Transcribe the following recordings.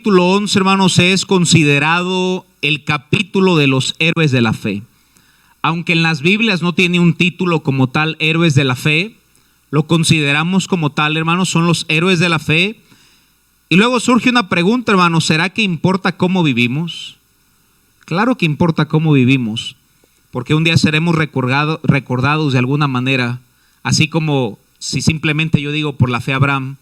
Capítulo 11, hermanos, es considerado el capítulo de los héroes de la fe. Aunque en las Biblias no tiene un título como tal, héroes de la fe, lo consideramos como tal, hermanos, son los héroes de la fe. Y luego surge una pregunta, hermanos, ¿será que importa cómo vivimos? Claro que importa cómo vivimos, porque un día seremos recordados de alguna manera, así como si simplemente yo digo por la fe Abraham,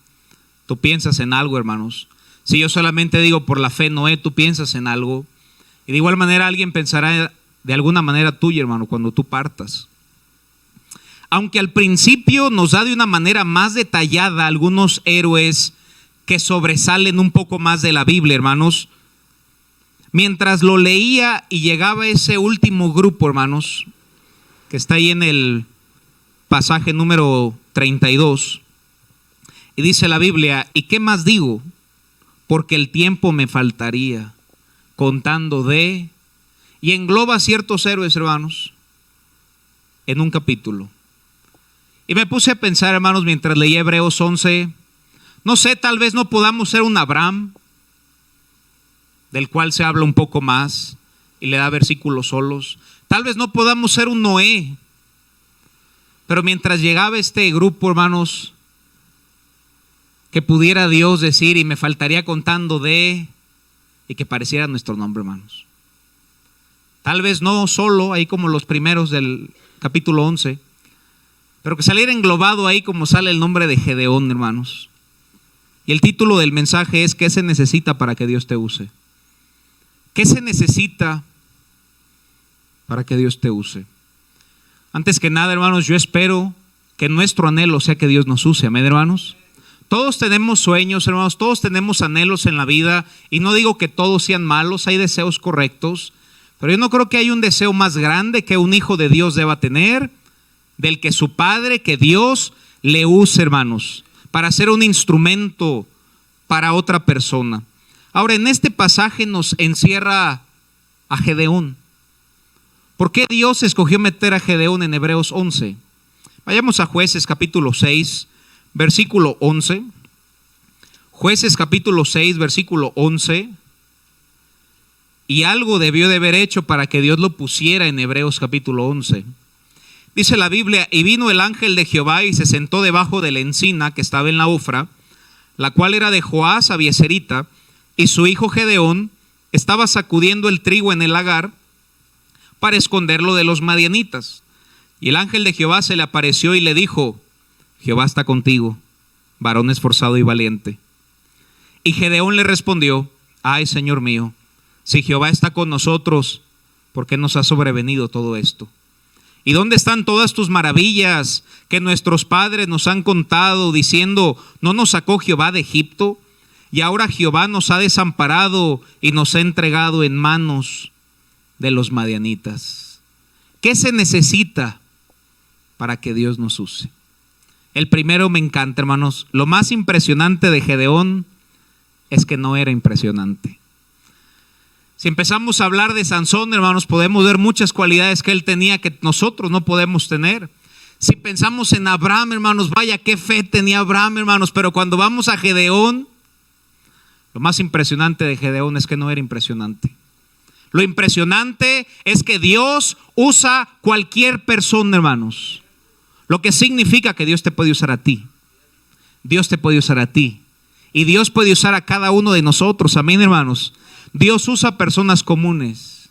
tú piensas en algo, hermanos. Si yo solamente digo por la fe Noé, tú piensas en algo. Y de igual manera alguien pensará de alguna manera tuya, hermano, cuando tú partas. Aunque al principio nos da de una manera más detallada algunos héroes que sobresalen un poco más de la Biblia, hermanos. Mientras lo leía y llegaba ese último grupo, hermanos, que está ahí en el pasaje número 32, y dice la Biblia, ¿y qué más digo? Porque el tiempo me faltaría contando de, y engloba ciertos héroes, hermanos, en un capítulo. Y me puse a pensar, hermanos, mientras leía Hebreos 11, no sé, tal vez no podamos ser un Abraham, del cual se habla un poco más y le da versículos solos. Tal vez no podamos ser un Noé, pero mientras llegaba este grupo, hermanos, que pudiera Dios decir, y me faltaría contando de, y que pareciera nuestro nombre, hermanos. Tal vez no solo ahí como los primeros del capítulo 11, pero que saliera englobado ahí como sale el nombre de Gedeón, hermanos. Y el título del mensaje es: ¿qué se necesita para que Dios te use? ¿Qué se necesita para que Dios te use? Antes que nada, hermanos, yo espero que nuestro anhelo sea que Dios nos use. Amén, hermanos. Todos tenemos sueños, hermanos, todos tenemos anhelos en la vida, y no digo que todos sean malos, hay deseos correctos, pero yo no creo que haya un deseo más grande que un hijo de Dios deba tener, del que su padre, que Dios le use, hermanos, para ser un instrumento para otra persona. Ahora, en este pasaje nos encierra a Gedeón. ¿Por qué Dios escogió meter a Gedeón en Hebreos 11? Vayamos a Jueces capítulo 6, versículo 11. Jueces capítulo 6, versículo 11. Y algo debió de haber hecho para que Dios lo pusiera en Hebreos capítulo 11. Dice la Biblia: y vino el ángel de Jehová y se sentó debajo de la encina que estaba en la Ofra, la cual era de Joás Abieserita, y su hijo Gedeón estaba sacudiendo el trigo en el lagar para esconderlo de los madianitas. Y el ángel de Jehová se le apareció y le dijo: Jehová está contigo, varón esforzado y valiente. Y Gedeón le respondió: ay, Señor mío, si Jehová está con nosotros, ¿por qué nos ha sobrevenido todo esto? ¿Y dónde están todas tus maravillas que nuestros padres nos han contado, diciendo: ¿no nos sacó Jehová de Egipto? Y ahora Jehová nos ha desamparado y nos ha entregado en manos de los madianitas. ¿Qué se necesita para que Dios nos use? El primero me encanta, hermanos. Lo más impresionante de Gedeón es que no era impresionante. Si empezamos a hablar de Sansón, hermanos, podemos ver muchas cualidades que él tenía que nosotros no podemos tener. Si pensamos en Abraham, hermanos, vaya qué fe tenía Abraham, hermanos. Pero cuando vamos a Gedeón, lo más impresionante de Gedeón es que no era impresionante. Lo impresionante es que Dios usa cualquier persona, hermanos. Lo que significa que Dios te puede usar a ti. Dios te puede usar a ti. Y Dios puede usar a cada uno de nosotros. Amén, hermanos. Dios usa personas comunes.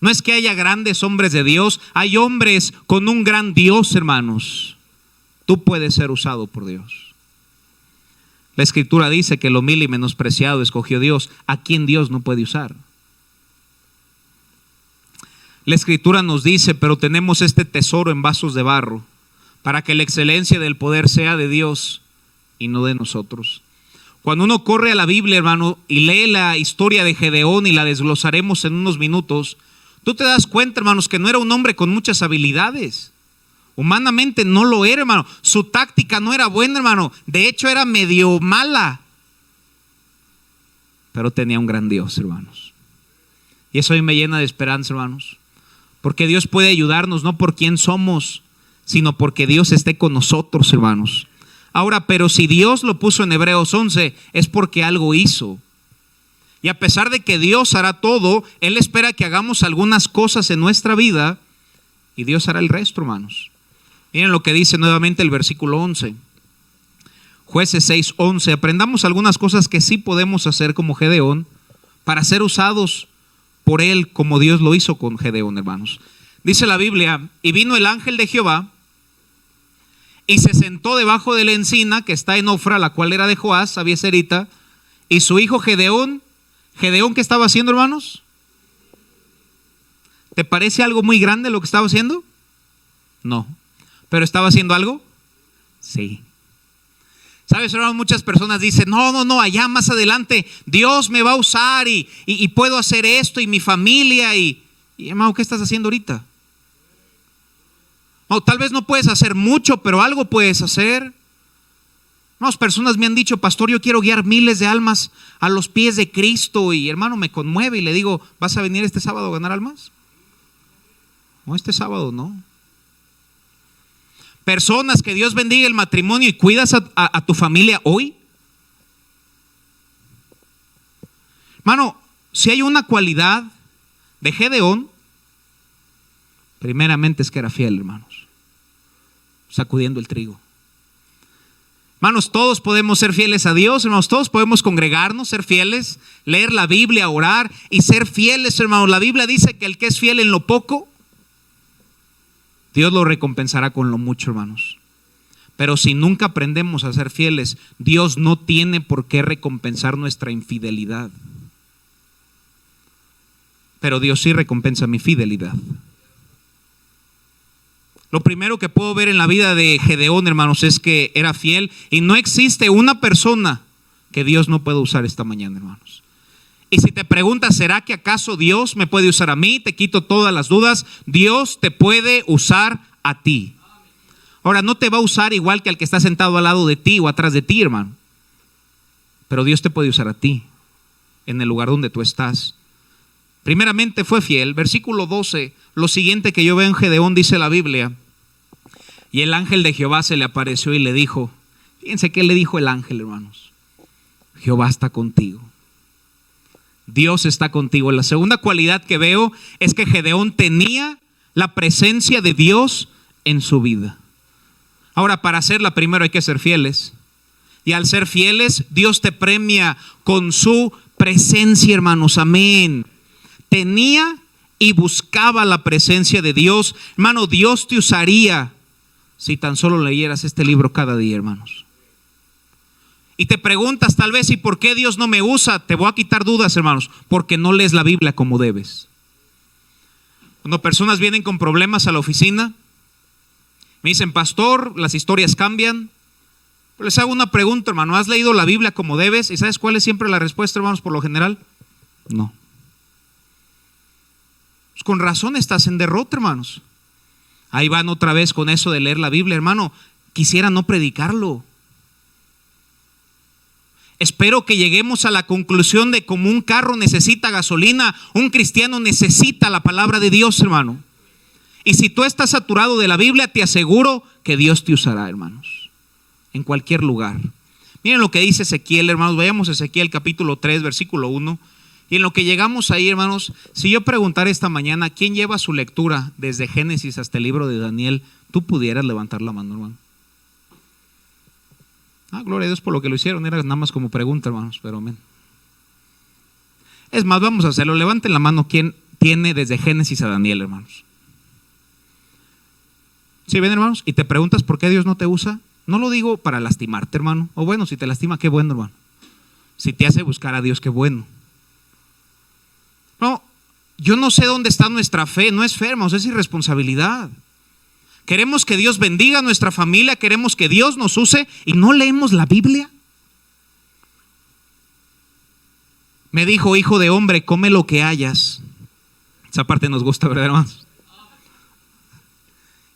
No es que haya grandes hombres de Dios. Hay hombres con un gran Dios, hermanos. Tú puedes ser usado por Dios. La Escritura dice que lo humilde y menospreciado escogió Dios, a quien Dios no puede usar. La Escritura nos dice: pero tenemos este tesoro en vasos de barro, para que la excelencia del poder sea de Dios y no de nosotros. Cuando uno corre a la Biblia, hermano, y lee la historia de Gedeón, y la desglosaremos en unos minutos, tú te das cuenta, hermanos, que no era un hombre con muchas habilidades. Humanamente no lo era, hermano. Su táctica no era buena, hermano. De hecho era medio mala. Pero tenía un gran Dios, hermanos. Y eso a mí me llena de esperanza, hermanos. Porque Dios puede ayudarnos no por quién somos, sino porque Dios esté con nosotros, hermanos. Ahora, pero si Dios lo puso en Hebreos 11, es porque algo hizo. Y a pesar de que Dios hará todo, Él espera que hagamos algunas cosas en nuestra vida y Dios hará el resto, hermanos. Miren lo que dice nuevamente el versículo 11. Jueces 6:11. Aprendamos algunas cosas que sí podemos hacer como Gedeón para ser usados por Él como Dios lo hizo con Gedeón, hermanos. Dice la Biblia, y vino el ángel de Jehová y se sentó debajo de la encina que está en Ofra, la cual era de Joás, Abieserita, y su hijo Gedeón. ¿Gedeón qué estaba haciendo, hermanos? ¿Te parece algo muy grande lo que estaba haciendo? No. ¿Pero estaba haciendo algo? Sí. ¿Sabes, hermanos? Muchas personas dicen, no, allá más adelante Dios me va a usar y puedo hacer esto y mi familia y hermano, ¿qué estás haciendo ahorita? No, tal vez no puedes hacer mucho, pero algo puedes hacer. Unas personas me han dicho, pastor, yo quiero guiar miles de almas a los pies de Cristo, y hermano, me conmueve y le digo, ¿vas a venir este sábado a ganar almas? No, este sábado no. Personas, que Dios bendiga el matrimonio y cuidas a tu familia hoy. Hermano, si hay una cualidad de Gedeón, primeramente es que era fiel, hermanos, sacudiendo el trigo. Hermanos, todos podemos ser fieles a Dios, hermanos, todos podemos congregarnos, ser fieles, leer la Biblia, orar y ser fieles, hermanos. La Biblia dice que el que es fiel en lo poco, Dios lo recompensará con lo mucho, hermanos. Pero si nunca aprendemos a ser fieles, Dios no tiene por qué recompensar nuestra infidelidad. Pero Dios sí recompensa mi fidelidad. Lo primero que puedo ver en la vida de Gedeón, hermanos, es que era fiel, y no existe una persona que Dios no pueda usar esta mañana, hermanos. Y si te preguntas, ¿será que acaso Dios me puede usar a mí? Te quito todas las dudas. Dios te puede usar a ti. Ahora, no te va a usar igual que al que está sentado al lado de ti o atrás de ti, hermano. Pero Dios te puede usar a ti en el lugar donde tú estás. Primeramente fue fiel. Versículo 12, lo siguiente que yo veo en Gedeón, dice la Biblia: y el ángel de Jehová se le apareció y le dijo. Fíjense qué le dijo el ángel, hermanos: Jehová está contigo. Dios está contigo. La segunda cualidad que veo es que Gedeón tenía la presencia de Dios en su vida. Ahora, para hacerla primero hay que ser fieles. Y al ser fieles, Dios te premia con su presencia, hermanos. Amén. Tenía y buscaba la presencia de Dios. Hermano, Dios te usaría si tan solo leyeras este libro cada día, hermanos. Y te preguntas tal vez, ¿y por qué Dios no me usa? Te voy a quitar dudas, hermanos. Porque no lees la Biblia como debes. Cuando personas vienen con problemas a la oficina, me dicen, pastor, las historias cambian. Pero les hago una pregunta, hermano: ¿has leído la Biblia como debes? ¿Y sabes cuál es siempre la respuesta, hermanos, por lo general? No. Pues con razón estás en derrota, hermanos. Ahí van otra vez con eso de leer la Biblia, hermano. Quisiera no predicarlo. Espero que lleguemos a la conclusión de como un carro necesita gasolina, un cristiano necesita la palabra de Dios, hermano. Y si tú estás saturado de la Biblia, te aseguro que Dios te usará, hermanos, en cualquier lugar. Miren lo que dice Ezequiel, hermanos. Vayamos a Ezequiel capítulo 3, versículo 1. Y en lo que llegamos ahí, hermanos, si yo preguntara esta mañana quién lleva su lectura desde Génesis hasta el libro de Daniel, tú pudieras levantar la mano, hermano. Gloria a Dios por lo que lo hicieron. Era nada más como pregunta, hermanos, pero amén. Es más, vamos a hacerlo. Levanten la mano quien tiene desde Génesis a Daniel, hermanos. ¿Sí ven, hermanos? Y te preguntas por qué Dios no te usa. No lo digo para lastimarte, hermano. O bueno, si te lastima, qué bueno, hermano. Si te hace buscar a Dios, qué bueno. No, yo no sé dónde está nuestra fe. No es fe, hermanos, es irresponsabilidad. Queremos que Dios bendiga a nuestra familia, queremos que Dios nos use y no leemos la Biblia. Me dijo, hijo de hombre, come lo que hayas. Esa parte nos gusta, ¿verdad, hermanos?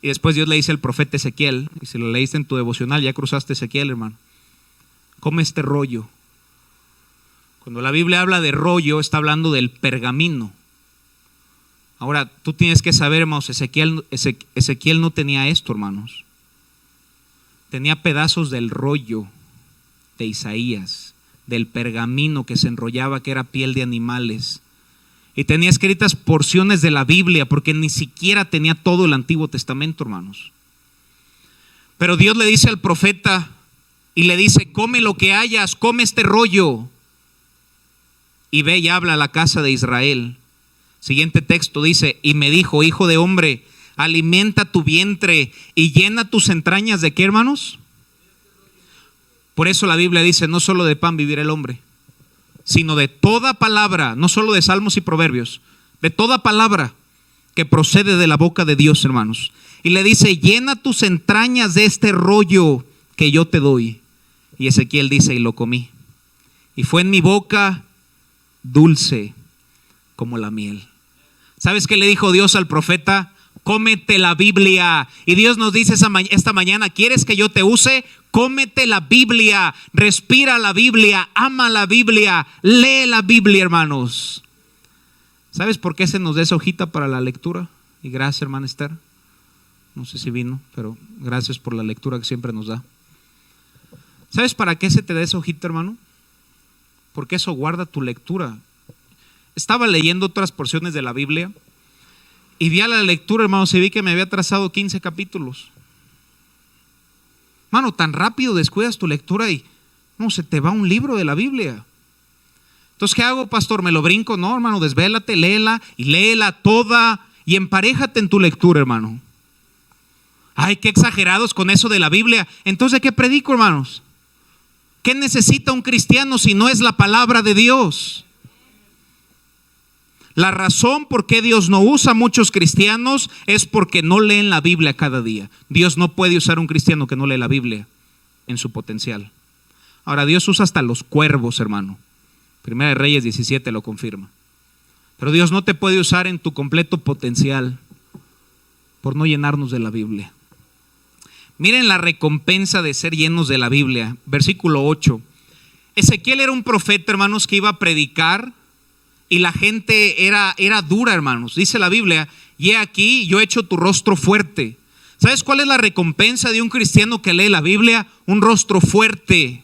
Y después Dios le dice al profeta Ezequiel, y si lo leíste en tu devocional, ya cruzaste Ezequiel, hermano: come este rollo. Cuando la Biblia habla de rollo, está hablando del pergamino. Ahora, tú tienes que saber, hermanos, Ezequiel no tenía esto, hermanos. tenía pedazos del rollo de Isaías, del pergamino que se enrollaba, que era piel de animales. Y tenía escritas porciones de la Biblia, porque ni siquiera tenía todo el Antiguo Testamento, hermanos. Pero Dios le dice al profeta y le dice: come lo que hayas, come este rollo y ve y habla a la casa de Israel. Siguiente texto dice: y me dijo: hijo de hombre, alimenta tu vientre y llena tus entrañas ¿de qué, hermanos? Por eso la Biblia dice: no solo de pan vivirá el hombre, sino de toda palabra, no solo de salmos y proverbios, de toda palabra que procede de la boca de Dios, hermanos. Y le dice: llena tus entrañas de este rollo que yo te doy. Y Ezequiel dice: y lo comí, y fue en mi boca dulce como la miel. ¿Sabes qué le dijo Dios al profeta? Cómete la Biblia. Y Dios nos dice esta mañana: ¿quieres que yo te use? Cómete la Biblia, respira la Biblia, ama la Biblia, lee la Biblia, hermanos. ¿Sabes por qué se nos da esa hojita para la lectura? Y gracias, hermana Esther. No sé si vino, pero gracias por la lectura que siempre nos da. ¿Sabes para qué se te da esa hojita, hermano? Porque eso guarda tu lectura. Estaba leyendo otras porciones de la Biblia y vi a la lectura, hermanos, y vi que me había trazado 15 capítulos. Hermano, tan rápido descuidas tu lectura y no, se te va un libro de la Biblia. Entonces, ¿qué hago, pastor? ¿Me lo brinco? No, hermano, desvélate, léela y léela toda y emparéjate en tu lectura, hermano. Ay, qué exagerados con eso de la Biblia. Entonces, ¿de qué predico, hermanos? ¿Qué necesita un cristiano si no es la palabra de Dios? La razón por qué Dios no usa a muchos cristianos es porque no leen la Biblia cada día. Dios no puede usar a un cristiano que no lee la Biblia en su potencial. Ahora, Dios usa hasta los cuervos, hermano. Primera de Reyes 17 lo confirma. Pero Dios no te puede usar en tu completo potencial por no llenarnos de la Biblia. Miren la recompensa de ser llenos de la Biblia. Versículo 8. Ezequiel era un profeta, hermanos, que iba a predicar y la gente era dura, hermanos. Dice la Biblia: y he aquí, yo he hecho tu rostro fuerte. ¿Sabes cuál es la recompensa de un cristiano que lee la Biblia? Un rostro fuerte,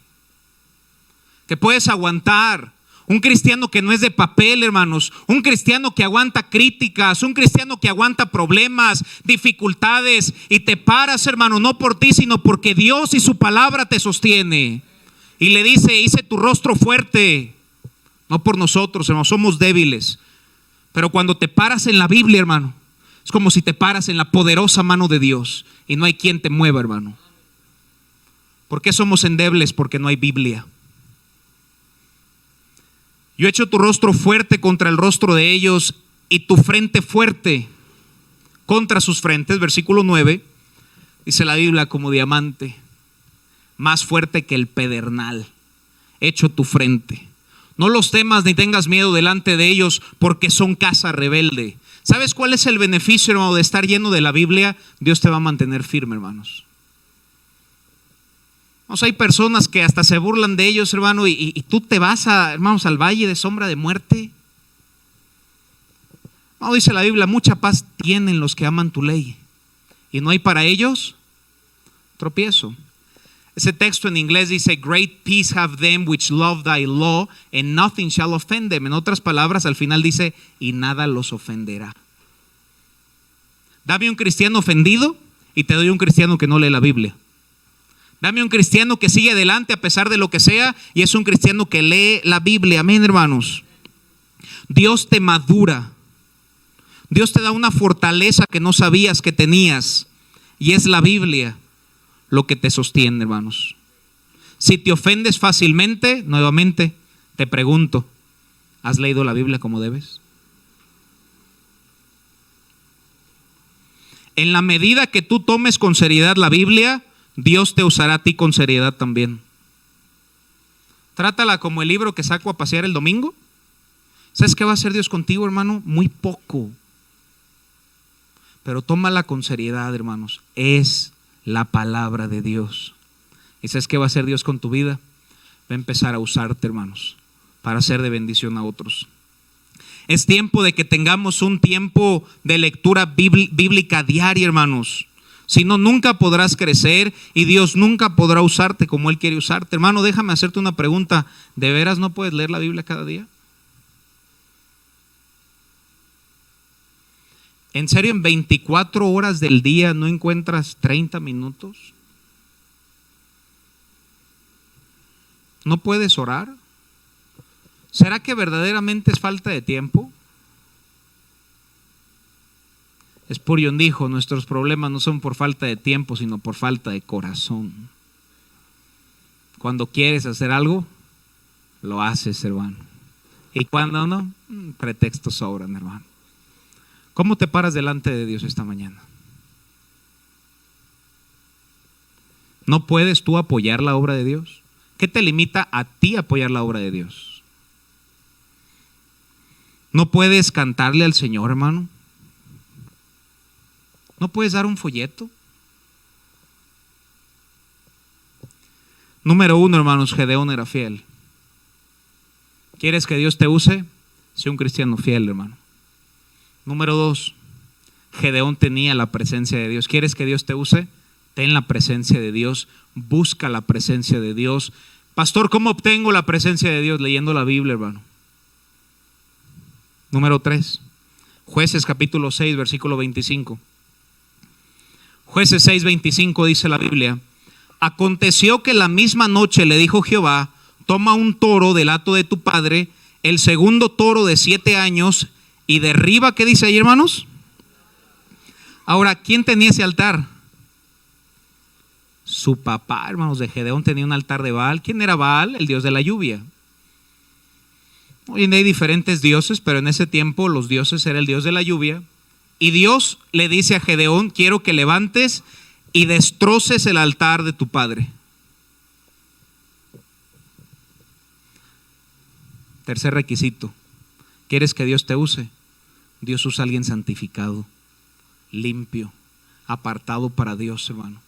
que puedes aguantar. Un cristiano que no es de papel, hermanos. Un cristiano que aguanta críticas. Un cristiano que aguanta problemas, dificultades. Y te paras, hermano, no por ti, sino porque Dios y su palabra te sostiene. Y le dice: hice tu rostro fuerte. No por nosotros, hermano, somos débiles. Pero cuando te paras en la Biblia, hermano, es como si te paras en la poderosa mano de Dios. Y no hay quien te mueva, hermano. ¿Por qué somos endebles? Porque no hay Biblia. Yo he hecho tu rostro fuerte contra el rostro de ellos y tu frente fuerte contra sus frentes. Versículo 9, dice la Biblia: como diamante, más fuerte que el pedernal, hecho tu frente. No los temas ni tengas miedo delante de ellos, porque son casa rebelde. ¿Sabes cuál es el beneficio, hermano, de estar lleno de la Biblia? Dios te va a mantener firme, hermanos. O sea, hay personas que hasta se burlan de ellos, hermano, y tú te vas, hermanos, al valle de sombra de muerte. No, dice la Biblia: mucha paz tienen los que aman tu ley, y no hay para ellos tropiezo. Ese texto en inglés dice: great peace have them which love thy law, and nothing shall offend them. En otras palabras, al final dice: y nada los ofenderá. Dame un cristiano ofendido y te doy un cristiano que no lee la Biblia. Dame un cristiano que sigue adelante a pesar de lo que sea, y es un cristiano que lee la Biblia. Amén, hermanos. Dios te madura. Dios te da una fortaleza que no sabías que tenías, y es la Biblia lo que te sostiene, hermanos. Si te ofendes fácilmente, nuevamente te pregunto: ¿has leído la Biblia como debes? En la medida que tú tomes con seriedad la Biblia, Dios te usará a ti con seriedad también. Trátala como el libro que saco a pasear el domingo. ¿Sabes qué va a hacer Dios contigo, hermano? Muy poco. Pero tómala con seriedad, hermanos. Es la palabra de Dios. ¿Y sabes qué va a hacer Dios con tu vida? Va a empezar a usarte, hermanos, para ser de bendición a otros. Es tiempo de que tengamos un tiempo de lectura bíblica diaria, hermanos. Si no, nunca podrás crecer y Dios nunca podrá usarte como Él quiere usarte. Hermano, déjame hacerte una pregunta. ¿De veras no puedes leer la Biblia cada día? ¿En serio en 24 horas del día no encuentras 30 minutos? ¿No puedes orar? ¿Será que verdaderamente es falta de tiempo? Spurgeon dijo, nuestros problemas no son por falta de tiempo, sino por falta de corazón. Cuando quieres hacer algo, lo haces, hermano. Y cuando no, pretextos sobran, hermano. ¿Cómo te paras delante de Dios esta mañana? ¿No puedes tú apoyar la obra de Dios? ¿Qué te limita a ti apoyar la obra de Dios? ¿No puedes cantarle al Señor, hermano? ¿No puedes dar un folleto? Número 1, hermanos, Gedeón era fiel. ¿Quieres que Dios te use? Sé un cristiano fiel, hermano. Número 2, Gedeón tenía la presencia de Dios. ¿Quieres que Dios te use? Ten la presencia de Dios, busca la presencia de Dios. Pastor, ¿cómo obtengo la presencia de Dios? Leyendo la Biblia, hermano. Número 3, Jueces capítulo 6, versículo 25. Jueces 6, 25 dice la Biblia: aconteció que la misma noche le dijo Jehová, toma un toro del hato de tu padre, el segundo toro de 7 años, y derriba, ¿qué dice ahí, hermanos? Ahora, ¿quién tenía ese altar? Su papá, hermanos, de Gedeón tenía un altar de Baal. ¿Quién era Baal? El dios de la lluvia. Hoy en día hay diferentes dioses, pero en ese tiempo los dioses era el dios de la lluvia. Y Dios le dice a Gedeón, quiero que levantes y destroces el altar de tu padre. Tercer requisito, ¿quieres que Dios te use? Dios usa a alguien santificado, limpio, apartado para Dios, hermano.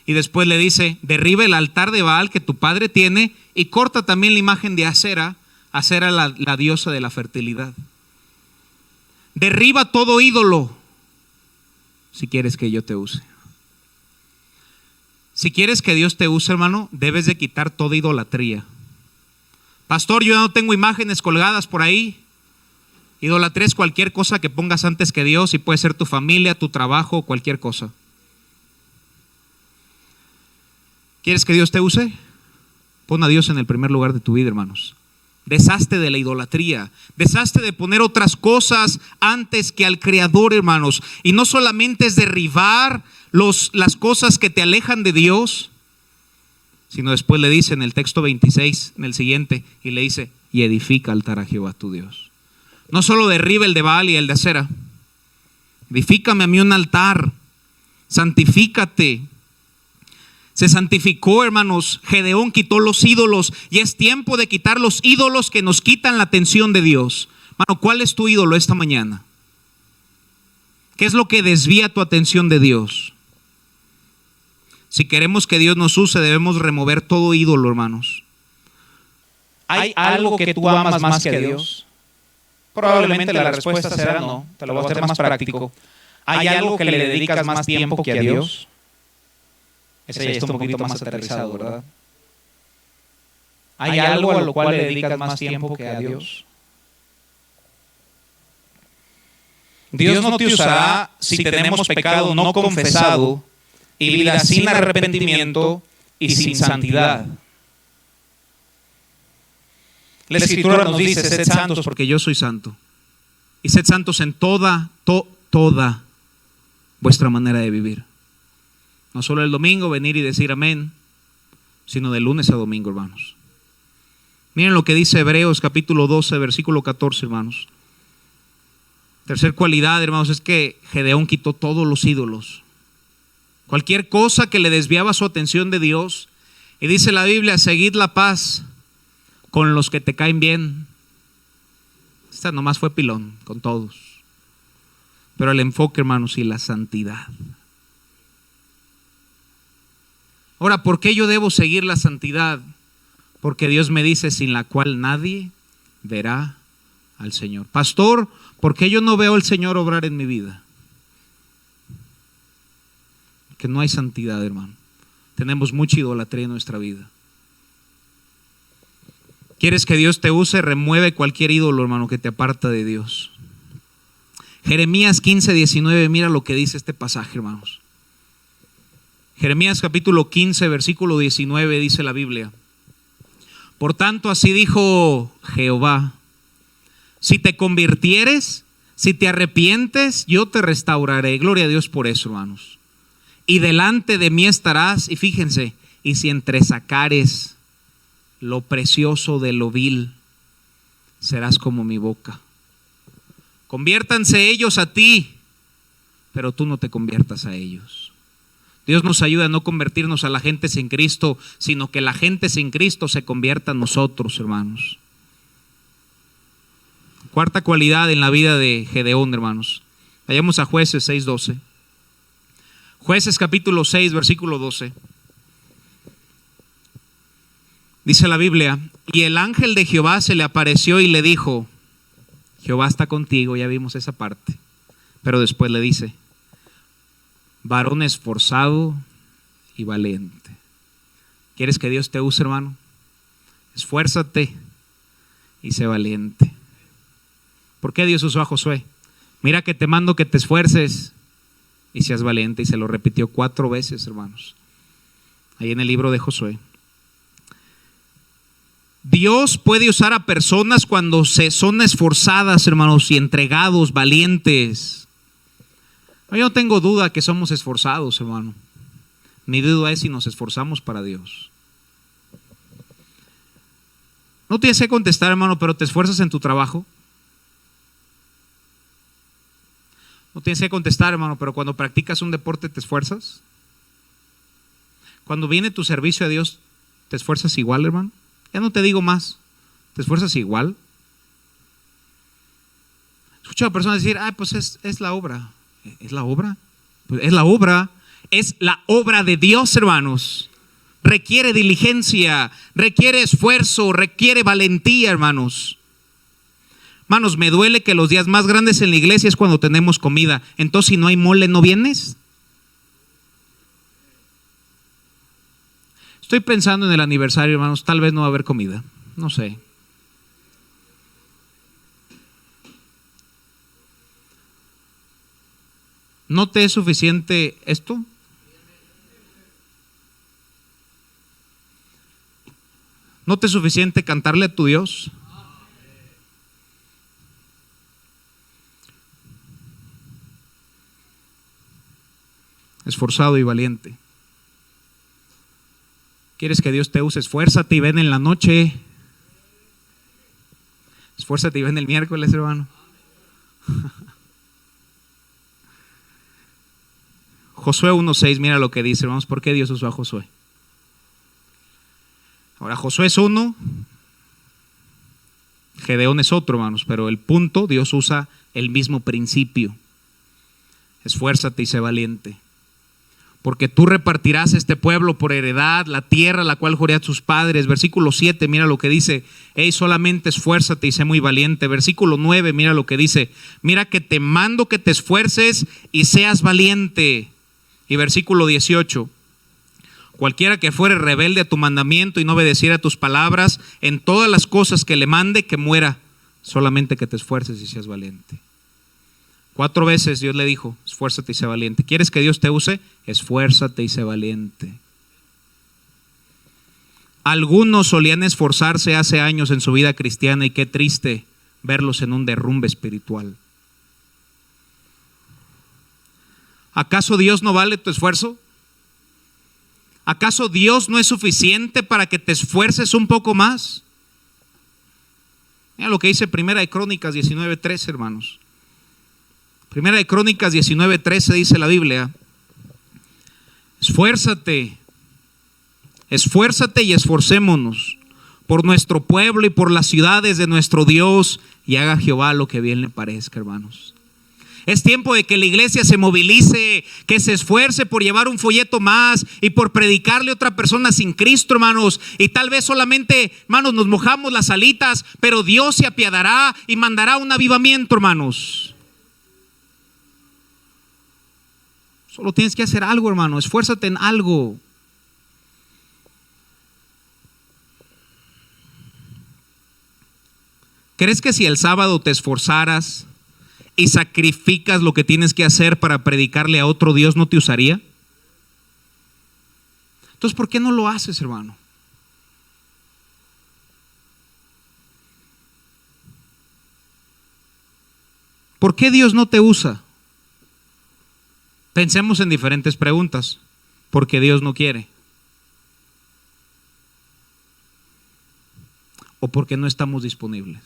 Y después le dice, derriba el altar de Baal que tu padre tiene y corta también la imagen de Acera, Acera la diosa de la fertilidad. Derriba todo ídolo si quieres que yo te use. Si quieres que Dios te use, hermano, debes de quitar toda idolatría. Pastor, yo no tengo imágenes colgadas por ahí. Idolatría es cualquier cosa que pongas antes que Dios, y puede ser tu familia, tu trabajo, cualquier cosa. ¿Quieres que Dios te use? Pon a Dios en el primer lugar de tu vida, hermanos. Deshazte de la idolatría, deshazte de poner otras cosas antes que al Creador, hermanos. Y no solamente es derribar las cosas que te alejan de Dios, sino después le dice en el texto 26, en el siguiente, y le dice, y edifica altar a Jehová tu Dios. No solo derriba el de Baal y el de Acera, edifícame a mí un altar, santifícate. Se santificó, hermanos. Gedeón quitó los ídolos, y es tiempo de quitar los ídolos que nos quitan la atención de Dios. Hermano, ¿cuál es tu ídolo esta mañana? ¿Qué es lo que desvía tu atención de Dios? Si queremos que Dios nos use, debemos remover todo ídolo, hermanos. ¿Hay algo que tú amas más que a Dios? Probablemente la respuesta será no. Te lo voy a hacer más práctico. ¿Hay algo que le dedicas más tiempo que a Dios? Ese ya está un poquito más aterrizado, ¿verdad? ¿Hay algo a lo cual le dedicas más tiempo que a Dios? Dios no te usará si tenemos pecado no confesado y vida sin arrepentimiento y sin santidad. La Escritura nos dice, sed santos porque yo soy santo. Y sed santos en toda vuestra manera de vivir. No solo el domingo venir y decir amén, sino de lunes a domingo, hermanos. Miren lo que dice Hebreos capítulo 12, versículo 14, hermanos. Tercer cualidad, hermanos, es que Gedeón quitó todos los ídolos. Cualquier cosa que le desviaba su atención de Dios. Y dice la Biblia, seguid la paz con los que te caen bien. Esta nomás fue pilón con todos. Pero el enfoque, hermanos, y la santidad. Ahora, ¿por qué yo debo seguir la santidad? Porque Dios me dice, sin la cual nadie verá al Señor. Pastor, ¿por qué yo no veo al Señor obrar en mi vida? porque no hay santidad, hermano. Tenemos mucha idolatría en nuestra vida. ¿Quieres que Dios te use? Remueve cualquier ídolo, hermano, que te aparta de Dios. Jeremías 15:19, mira lo que dice este pasaje, hermanos. Jeremías capítulo 15, versículo 19, dice la Biblia: por tanto, así dijo Jehová: si te convirtieres, si te arrepientes, yo te restauraré. Gloria a Dios por eso, hermanos. Y delante de mí estarás, y fíjense, y si entresacares lo precioso de lo vil, serás como mi boca. Conviértanse ellos a ti, pero tú no te conviertas a ellos. Dios nos ayuda a no convertirnos a la gente sin Cristo, sino que la gente sin Cristo se convierta a nosotros, hermanos. Cuarta cualidad en la vida de Gedeón, hermanos. Vayamos a Jueces 6:12. Jueces capítulo 6, versículo 12. Dice la Biblia: y el ángel de Jehová se le apareció y le dijo, Jehová está contigo. Ya vimos esa parte. Pero después le dice: varón esforzado y valiente. ¿Quieres que Dios te use, hermano? Esfuérzate y sé valiente. ¿Por qué Dios usó a Josué? Mira que te mando que te esfuerces y seas valiente. Y se lo repitió 4 veces, hermanos, ahí en el libro de Josué. Dios puede usar a personas cuando son esforzadas, hermanos, y entregados, valientes. Yo no tengo duda que somos esforzados, hermano. Mi duda es si nos esforzamos para Dios. No tienes que contestar, hermano, pero ¿te esfuerzas en tu trabajo? No tienes que contestar, hermano, pero cuando practicas un deporte, ¿te esfuerzas? Cuando viene tu servicio a Dios, ¿te esfuerzas igual, hermano? Ya no te digo más. ¿Te esfuerzas igual? Escucho a personas decir: pues es la obra. ¿Es la obra? Pues es la obra. Es la obra de Dios, hermanos. Requiere diligencia, requiere esfuerzo, requiere valentía, hermanos. Hermanos, me duele que los días más grandes en la iglesia es cuando tenemos comida. Entonces, si no hay mole, ¿no vienes? Estoy pensando en el aniversario, hermanos. Tal vez no va a haber comida. No sé. ¿No te es suficiente esto? ¿No te es suficiente cantarle a tu Dios? Esforzado y valiente. ¿Quieres que Dios te use? Esfuérzate y ven en la noche. Esfuérzate y ven el miércoles, hermano. Josué 1:6, mira lo que dice, hermanos. ¿Por qué Dios usó a Josué? Ahora, Josué es uno, Gedeón es otro, hermanos, pero el punto, Dios usa el mismo principio. Esfuérzate y sé valiente, porque tú repartirás este pueblo por heredad, la tierra la cual juré a sus padres. Versículo 7, mira lo que dice: solamente esfuérzate y sé muy valiente. Versículo 9, mira lo que dice: mira que te mando que te esfuerces y seas valiente. Y versículo 18: cualquiera que fuere rebelde a tu mandamiento y no obedeciera a tus palabras, en todas las cosas que le mande, que muera. Solamente que te esfuerces y seas valiente. 4 veces Dios le dijo: esfuérzate y sé valiente. ¿Quieres que Dios te use? Esfuérzate y sé valiente. Algunos solían esforzarse hace años en su vida cristiana, y qué triste verlos en un derrumbe espiritual. ¿Acaso Dios no vale tu esfuerzo? ¿Acaso Dios no es suficiente para que te esfuerces un poco más? Mira lo que dice Primera de Crónicas 19:13, hermanos. Primera de Crónicas 19:13 dice la Biblia: esfuérzate y esforcémonos por nuestro pueblo y por las ciudades de nuestro Dios, y haga Jehová lo que bien le parezca, hermanos. Es tiempo de que la iglesia se movilice, que se esfuerce por llevar un folleto más y por predicarle a otra persona sin Cristo, hermanos. Y tal vez solamente, hermanos, nos mojamos las alitas, pero Dios se apiadará y mandará un avivamiento, hermanos. Solo tienes que hacer algo, hermano. Esfuérzate en algo. ¿Crees que si el sábado te esforzaras y sacrificas lo que tienes que hacer para predicarle a otro, Dios no te usaría? Entonces, ¿por qué no lo haces, hermano? ¿Por qué Dios no te usa? Pensemos en diferentes preguntas. ¿Por qué Dios no quiere? ¿O por qué no estamos disponibles?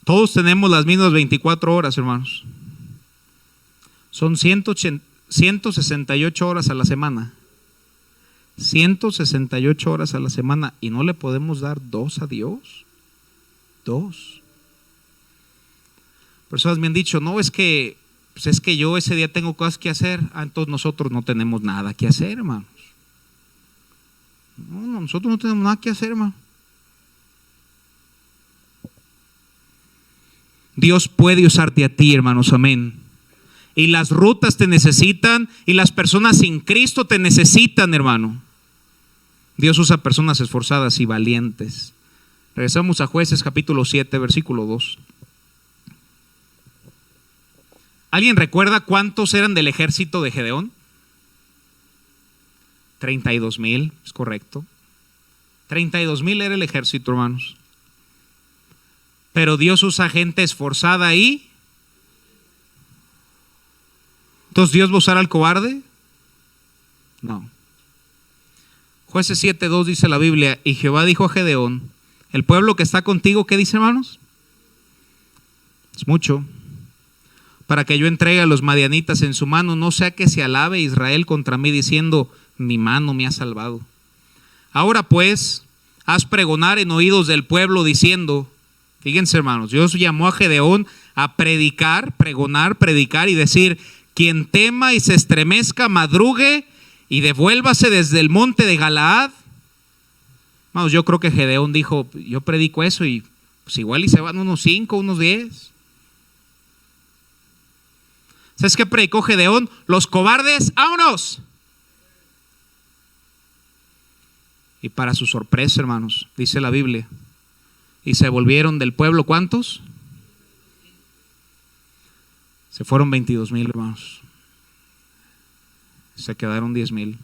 Todos tenemos las mismas 24 horas, hermanos. Son 168 horas a la semana. 168 horas a la semana. ¿Y no le podemos dar 2 a Dios? 2. Personas me han dicho, no, es que yo ese día tengo cosas que hacer. Entonces nosotros no tenemos nada que hacer, hermanos. No, nosotros no tenemos nada que hacer, hermano. Dios puede usarte a ti, hermanos, amén. Y las rutas te necesitan y las personas sin Cristo te necesitan, hermano. Dios usa personas esforzadas y valientes. Regresamos a Jueces capítulo 7, versículo 2. ¿Alguien recuerda cuántos eran del ejército de Gedeón? 32,000, es correcto. 32,000 era el ejército, hermanos. Pero Dios usa gente esforzada ahí. Entonces, ¿Dios va a usar al cobarde? No. Jueces 7:2 dice la Biblia, y Jehová dijo a Gedeón, el pueblo que está contigo, ¿qué dice, hermanos? Es mucho. Para que yo entregue a los madianitas en su mano, no sea que se alabe Israel contra mí diciendo, mi mano me ha salvado. Ahora pues, haz pregonar en oídos del pueblo diciendo, fíjense, hermanos, Dios llamó a Gedeón a predicar, pregonar, predicar y decir, quien tema y se estremezca, madrugue y devuélvase desde el monte de Galaad. Hermanos, yo creo que Gedeón dijo, yo predico eso y pues igual y se van unos 5, unos 10. ¿Sabes qué predicó Gedeón? Los cobardes, ¡vámonos! Y para su sorpresa, hermanos, dice la Biblia, y se volvieron del pueblo, ¿cuántos? Se fueron 22,000, hermanos. Se quedaron 10,000.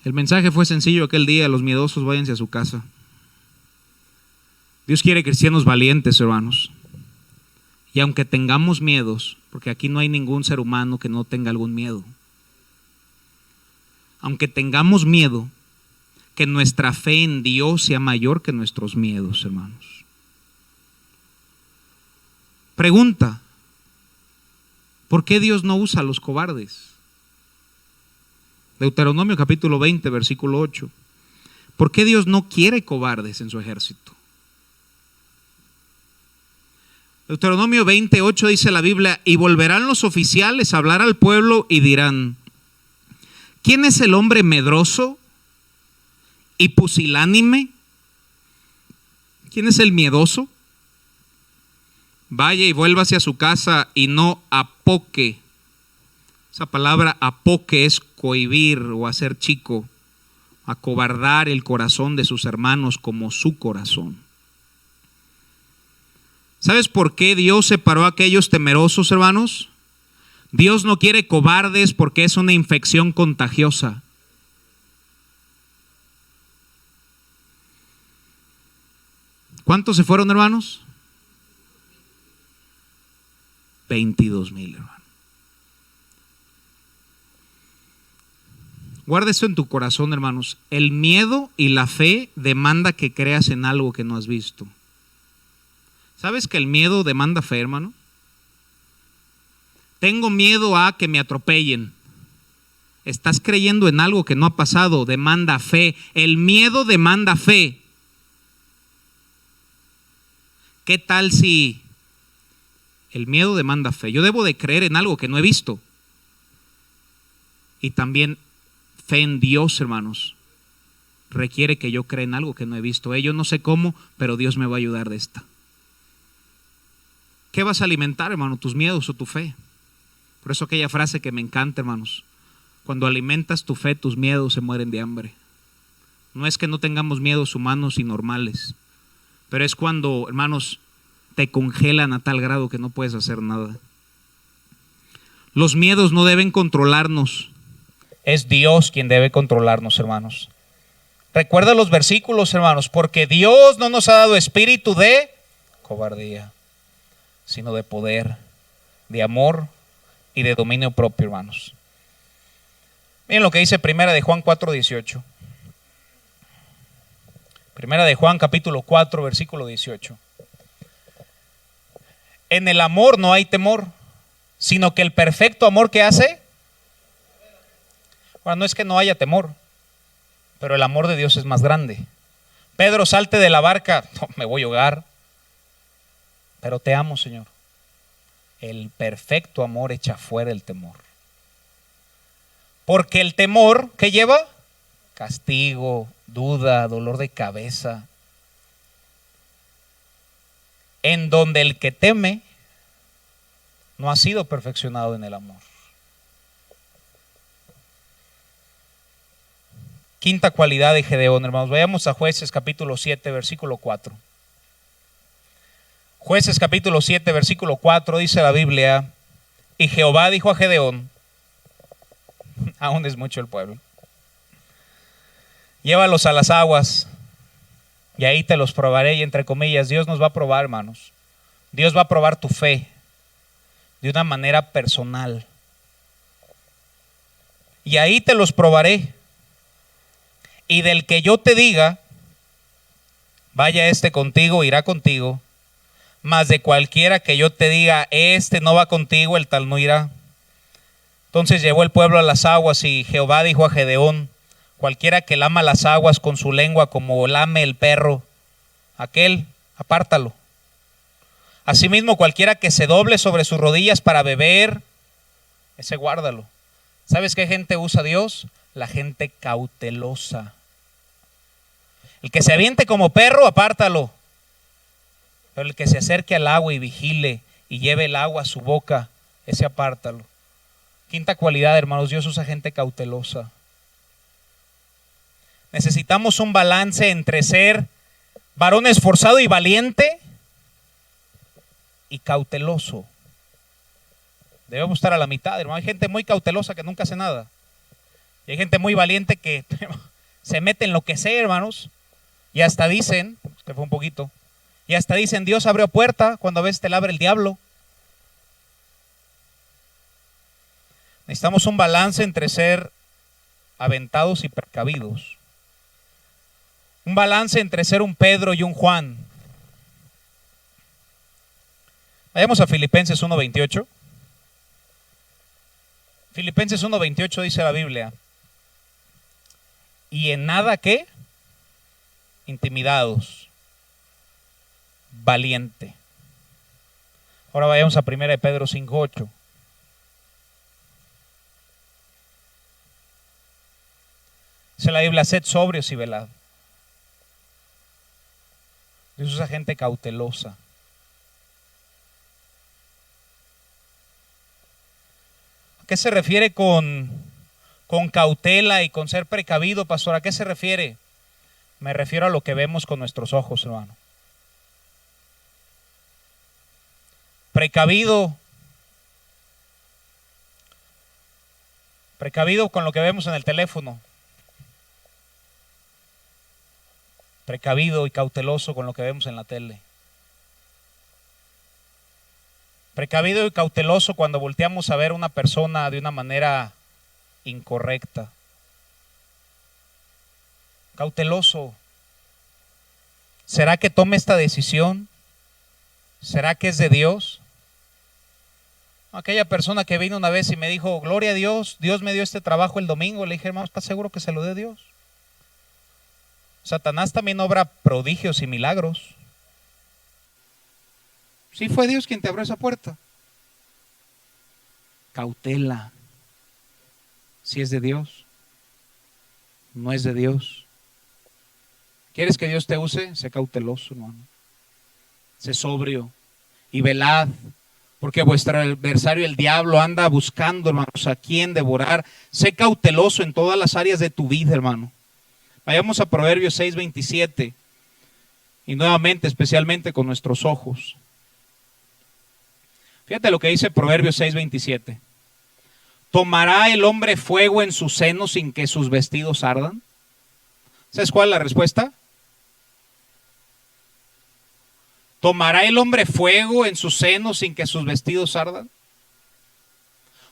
El mensaje fue sencillo aquel día, los miedosos váyanse a su casa. Dios quiere cristianos valientes, hermanos. Y aunque tengamos miedos, porque aquí no hay ningún ser humano que no tenga algún miedo. Aunque tengamos miedo, que nuestra fe en Dios sea mayor que nuestros miedos, hermanos. Pregunta, ¿por qué Dios no usa a los cobardes? Deuteronomio capítulo 20, versículo 8. ¿Por qué Dios no quiere cobardes en su ejército? Deuteronomio 28 dice la Biblia, y volverán los oficiales a hablar al pueblo y dirán, ¿quién es el hombre medroso y pusilánime? ¿Quién es el miedoso? Vaya y vuélvase a su casa y no apoque. Esa palabra apoque es cohibir o hacer chico, acobardar el corazón de sus hermanos como su corazón. ¿Sabes por qué Dios separó a aquellos temerosos, hermanos? Dios no quiere cobardes porque es una infección contagiosa. ¿Cuántos se fueron, hermanos? 22,000, hermanos. Guarda esto en tu corazón, hermanos. El miedo y la fe demanda que creas en algo que no has visto. ¿Sabes que el miedo demanda fe, hermano? Tengo miedo a que me atropellen. Estás creyendo en algo que no ha pasado, demanda fe. El miedo demanda fe. ¿Qué tal si el miedo demanda fe? Yo debo de creer en algo que no he visto. Y también fe en Dios, hermanos, requiere que yo crea en algo que no he visto. Yo no sé cómo, pero Dios me va a ayudar de esta. ¿Qué vas a alimentar, hermano? ¿Tus miedos o tu fe? Por eso aquella frase que me encanta, hermanos. Cuando alimentas tu fe, tus miedos se mueren de hambre. No es que no tengamos miedos humanos y normales, pero es cuando, hermanos, te congelan a tal grado que no puedes hacer nada. Los miedos no deben controlarnos. Es Dios quien debe controlarnos, hermanos. Recuerda los versículos, hermanos, porque Dios no nos ha dado espíritu de cobardía, sino de poder, de amor y de dominio propio, hermanos. Miren lo que dice Primera de Juan 4:18. Primera de Juan capítulo 4, versículo 18. En el amor no hay temor, sino que el perfecto amor que hace. Ahora, no es que no haya temor, pero el amor de Dios es más grande. Pedro, salte de la barca. No, me voy a ahogar. Pero te amo, Señor. El perfecto amor echa fuera el temor. Porque el temor, ¿qué lleva? Castigo, duda, dolor de cabeza. En donde el que teme no ha sido perfeccionado en el amor. Quinta cualidad de Gedeón, hermanos. Vayamos a Jueces capítulo 7, versículo 4. Jueces capítulo 7, versículo 4, dice la Biblia: y Jehová dijo a Gedeón, aún es mucho el pueblo, llévalos a las aguas y ahí te los probaré. Y entre comillas, Dios nos va a probar, hermanos. Dios va a probar tu fe de una manera personal. Y ahí te los probaré. Y del que yo te diga, vaya este contigo, irá contigo. Mas de cualquiera que yo te diga, este no va contigo, el tal no irá. Entonces llevó el pueblo a las aguas y Jehová dijo a Gedeón: cualquiera que lama las aguas con su lengua como lame el perro, aquel apártalo. Asimismo, cualquiera que se doble sobre sus rodillas para beber, ese guárdalo. ¿Sabes qué gente usa Dios? La gente cautelosa. El que se aviente como perro, apártalo. Pero el que se acerque al agua y vigile y lleve el agua a su boca, ese apártalo. Quinta cualidad, hermanos, Dios usa gente cautelosa. Necesitamos un balance entre ser varón esforzado y valiente y cauteloso. Debemos estar a la mitad, hermano. Hay gente muy cautelosa que nunca hace nada. Y hay gente muy valiente que se mete en lo que sea, hermanos. Y hasta dicen, que fue un poquito, y hasta dicen: Dios abrió puerta cuando a veces te la abre el diablo. Necesitamos un balance entre ser aventados y precavidos. Un balance entre ser un Pedro y un Juan. Vayamos a Filipenses 1:28. Filipenses 1:28 dice la Biblia: y en nada que intimidados, valiente. Ahora vayamos a 1 de Pedro 5:8. Dice la Biblia: sed sobrios y velad. Dios usa gente cautelosa. ¿A qué se refiere con cautela y con ser precavido, pastor? ¿A qué se refiere? Me refiero a lo que vemos con nuestros ojos, hermano. Precavido con lo que vemos en el teléfono. Precavido y cauteloso con lo que vemos en la tele. Precavido y cauteloso cuando volteamos a ver a una persona de una manera incorrecta. Cauteloso. ¿Será que tome esta decisión? ¿Será que es de Dios? Aquella persona que vino una vez y me dijo: gloria a Dios, Dios me dio este trabajo el domingo. Le dije: hermano, ¿estás seguro que se lo dé Dios? Satanás también obra prodigios y milagros. Sí, fue Dios quien te abrió esa puerta. Cautela. Si es de Dios, no es de Dios. ¿Quieres que Dios te use? Sé cauteloso, hermano. Sé sobrio. y velad, porque vuestro adversario el diablo anda buscando, hermanos, a quien devorar. Sé cauteloso en todas las áreas de tu vida, hermano. Vayamos a Proverbios 6:27 y nuevamente, especialmente con nuestros ojos. Fíjate lo que dice Proverbios 6:27. ¿Tomará el hombre fuego en su seno sin que sus vestidos ardan? ¿Sabes cuál es la respuesta? ¿Tomará el hombre fuego en su seno sin que sus vestidos ardan?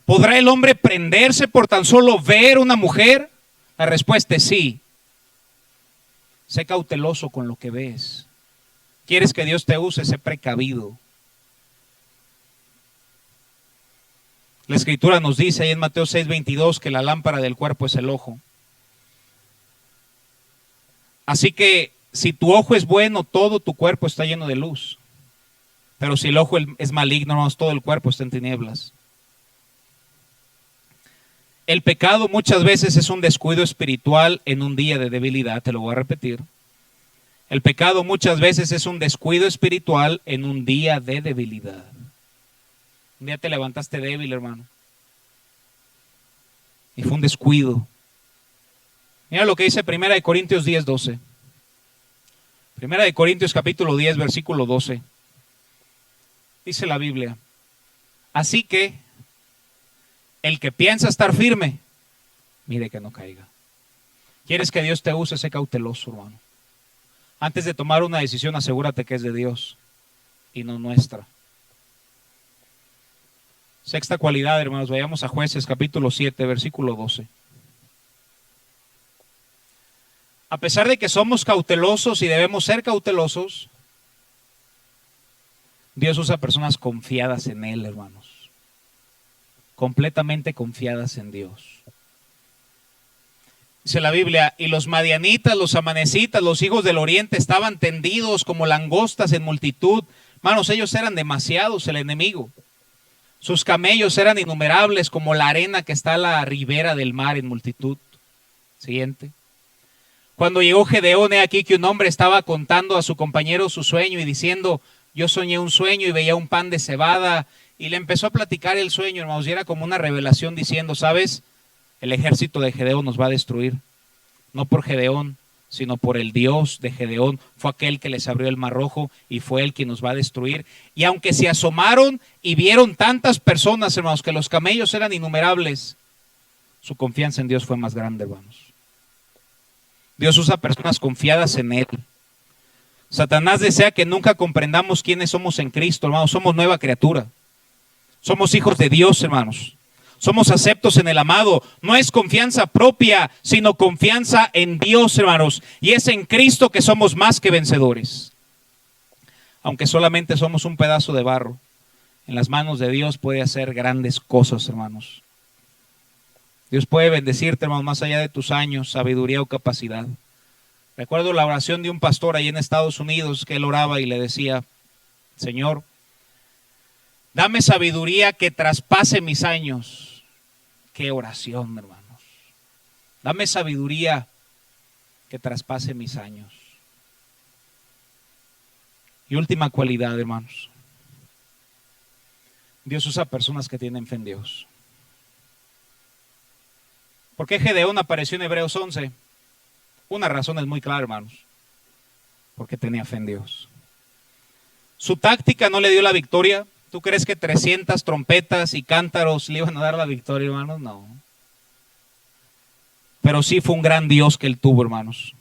¿Podrá el hombre prenderse por tan solo ver una mujer? La respuesta es sí. Sé cauteloso con lo que ves. ¿Quieres que Dios te use? Sé precavido. La Escritura nos dice ahí en Mateo 6:22 que la lámpara del cuerpo es el ojo. Así que si tu ojo es bueno, todo tu cuerpo está lleno de luz. Pero si el ojo es maligno, no, todo el cuerpo está en tinieblas. El pecado muchas veces es un descuido espiritual en un día de debilidad, te lo voy a repetir. El pecado muchas veces es un descuido espiritual en un día de debilidad. Un día te levantaste débil, hermano. Y fue un descuido. Mira lo que dice 1 Corintios 10:12. 1 Corintios capítulo 10, versículo 12. Dice la Biblia: así que el que piensa estar firme, mire que no caiga. ¿Quieres que Dios te use? Sé cauteloso, hermano. Antes de tomar una decisión, asegúrate que es de Dios y no nuestra. Sexta cualidad, hermanos, vayamos a Jueces capítulo 7, versículo 12. A pesar de que somos cautelosos y debemos ser cautelosos, Dios usa personas confiadas en Él, hermanos. Completamente confiadas en Dios. Dice la Biblia: y los madianitas, los amanecitas, los hijos del oriente estaban tendidos como langostas en multitud. Hermanos, ellos eran demasiados, el enemigo. Sus camellos eran innumerables como la arena que está a la ribera del mar en multitud. Siguiente. Cuando llegó Gedeón, he aquí que un hombre estaba contando a su compañero su sueño y diciendo: yo soñé un sueño y veía un pan de cebada. Y le empezó a platicar el sueño, hermanos, y era como una revelación diciendo: ¿sabes? El ejército de Gedeón nos va a destruir. No por Gedeón, sino por el Dios de Gedeón. Fue aquel que les abrió el mar rojo y fue él quien nos va a destruir. Y aunque se asomaron y vieron tantas personas, hermanos, que los camellos eran innumerables, su confianza en Dios fue más grande, hermanos. Dios usa personas confiadas en Él. Satanás desea que nunca comprendamos quiénes somos en Cristo, hermanos. Somos nueva criatura. Somos hijos de Dios, hermanos. Somos aceptos en el amado. No es confianza propia, sino confianza en Dios, hermanos. Y es en Cristo que somos más que vencedores. Aunque solamente somos un pedazo de barro, en las manos de Dios puede hacer grandes cosas, hermanos. Dios puede bendecirte, hermano, más allá de tus años, sabiduría o capacidad. Recuerdo la oración de un pastor ahí en Estados Unidos, que él oraba y le decía: Señor, dame sabiduría que traspase mis años. Qué oración, hermanos. Dame sabiduría que traspase mis años. Y última cualidad, hermanos. Dios usa personas que tienen fe en Dios. ¿Por qué Gedeón apareció en Hebreos 11? Una razón es muy clara, hermanos. Porque tenía fe en Dios. Su táctica no le dio la victoria. ¿Tú crees que 300 trompetas y cántaros le iban a dar la victoria, hermanos? No. Pero sí fue un gran Dios que él tuvo, hermanos.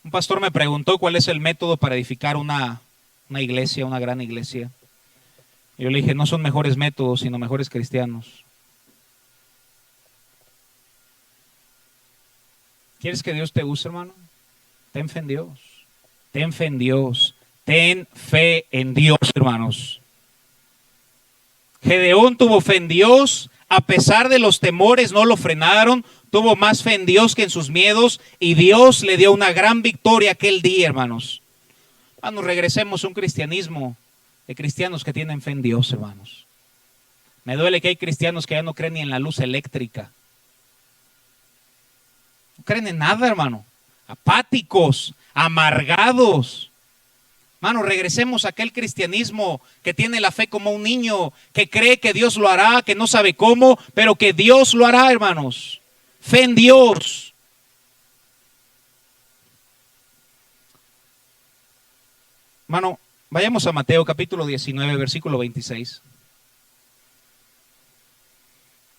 Un pastor me preguntó cuál es el método para edificar una iglesia, una gran iglesia. Yo le dije: no son mejores métodos, sino mejores cristianos. ¿Quieres que Dios te use, hermano? Ten fe en Dios. Ten fe en Dios. Ten fe en Dios, hermanos. Gedeón tuvo fe en Dios. A pesar de los temores, no lo frenaron. Tuvo más fe en Dios que en sus miedos. Y Dios le dio una gran victoria aquel día, hermanos. Hermanos, regresemos a un cristianismo de cristianos que tienen fe en Dios, hermanos. Me duele que hay cristianos que ya no creen ni en la luz eléctrica. No creen en nada, hermano. Apáticos, amargados. Mano, regresemos a aquel cristianismo que tiene la fe como un niño, que cree que Dios lo hará, que no sabe cómo, pero que Dios lo hará, hermanos. Fe en Dios. Mano, vayamos a Mateo capítulo 19, versículo 26.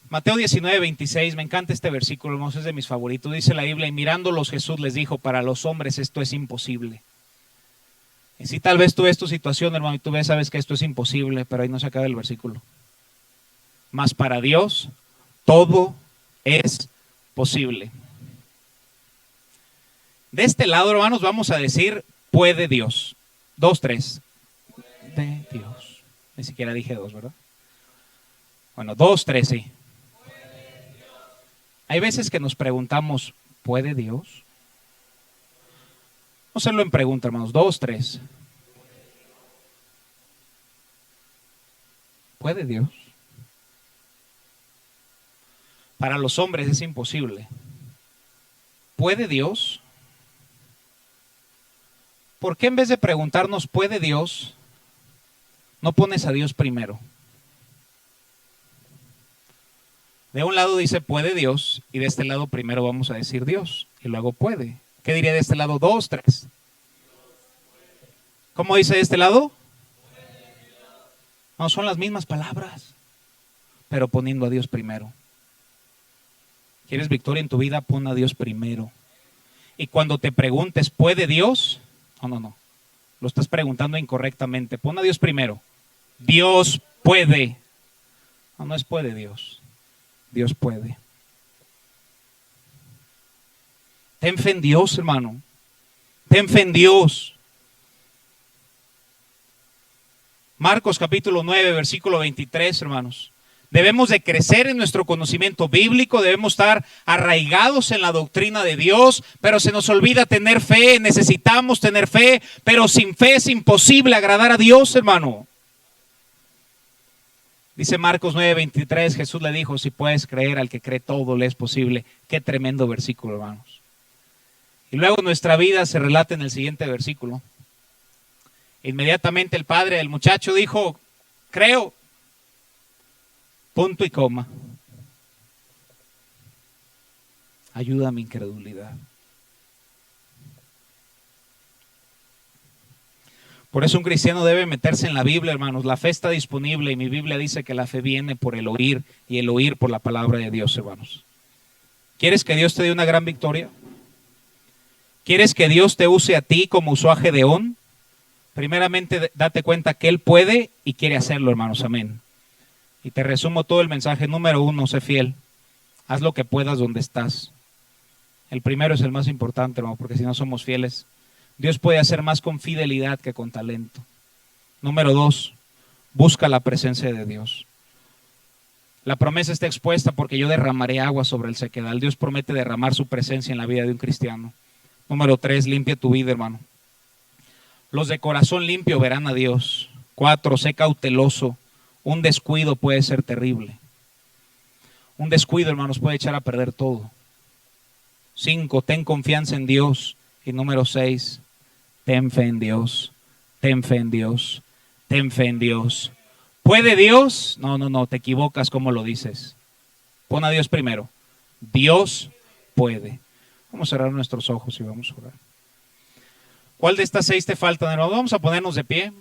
Mateo 19, 26, me encanta este versículo, hermanos, es de mis favoritos. Dice la Biblia, y mirándolos Jesús les dijo, para los hombres esto es imposible. Y si tal vez tú ves tu situación, hermano, y tú ves, sabes que esto es imposible, pero ahí no se acaba el versículo. Mas para Dios todo es posible. De este lado, hermanos, vamos a decir, puede Dios. 2, 3. De Dios. Ni siquiera dije 2, ¿verdad? Bueno, 2, 3, sí. Hay veces que nos preguntamos, ¿puede Dios? No hacerlo en pregunta, hermanos. 2, 3. ¿Puede Dios? Para los hombres es imposible. ¿Puede Dios? ¿Por qué en vez de preguntarnos, ¿puede Dios? No pones a Dios primero. De un lado dice, puede Dios, y de este lado primero vamos a decir Dios, y luego puede. ¿Qué diría de este lado? 2, 3. ¿Cómo dice de este lado? No, son las mismas palabras, pero poniendo a Dios primero. ¿Quieres victoria en tu vida? Pon a Dios primero. Y cuando te preguntes, ¿puede Dios? No. Lo estás preguntando incorrectamente. Pon a Dios primero. Dios puede. No es puede Dios. Dios puede. Ten fe en Dios, hermano. Ten fe en Dios. Marcos capítulo 9, versículo 23, hermanos. Debemos de crecer en nuestro conocimiento bíblico, debemos estar arraigados en la doctrina de Dios, pero se nos olvida tener fe, necesitamos tener fe, pero sin fe es imposible agradar a Dios, hermano. Dice Marcos 9, 23, Jesús le dijo, si puedes creer, al que cree todo le es posible. Qué tremendo versículo, hermanos. Y luego nuestra vida se relata en el siguiente versículo. Inmediatamente el padre del muchacho dijo, creo. Punto y coma. Ayuda a mi incredulidad. Por eso un cristiano debe meterse en la Biblia, hermanos. La fe está disponible y mi Biblia dice que la fe viene por el oír y el oír por la palabra de Dios, hermanos. ¿Quieres que Dios te dé una gran victoria? ¿Quieres que Dios te use a ti como usó a Gedeón? Primeramente, date cuenta que Él puede y quiere hacerlo, hermanos. Amén. Y te resumo todo el mensaje. Número 1, sé fiel. Haz lo que puedas donde estás. El primero es el más importante, hermano, porque si no somos fieles, Dios puede hacer más con fidelidad que con talento. Número 2, busca la presencia de Dios. La promesa está expuesta porque yo derramaré agua sobre el sequedal. Dios promete derramar su presencia en la vida de un cristiano. Número 3, limpia tu vida, hermano. Los de corazón limpio verán a Dios. 4, sé cauteloso. Un descuido puede ser terrible. Un descuido, hermanos, puede echar a perder todo. 5, ten confianza en Dios. Y número 6, ten fe en Dios. Ten fe en Dios. Ten fe en Dios. ¿Puede Dios? No, te equivocas como lo dices. Pon a Dios primero. Dios puede. Vamos a cerrar nuestros ojos y vamos a orar. ¿Cuál de estas 6 te faltan, hermano? Vamos a ponernos de pie.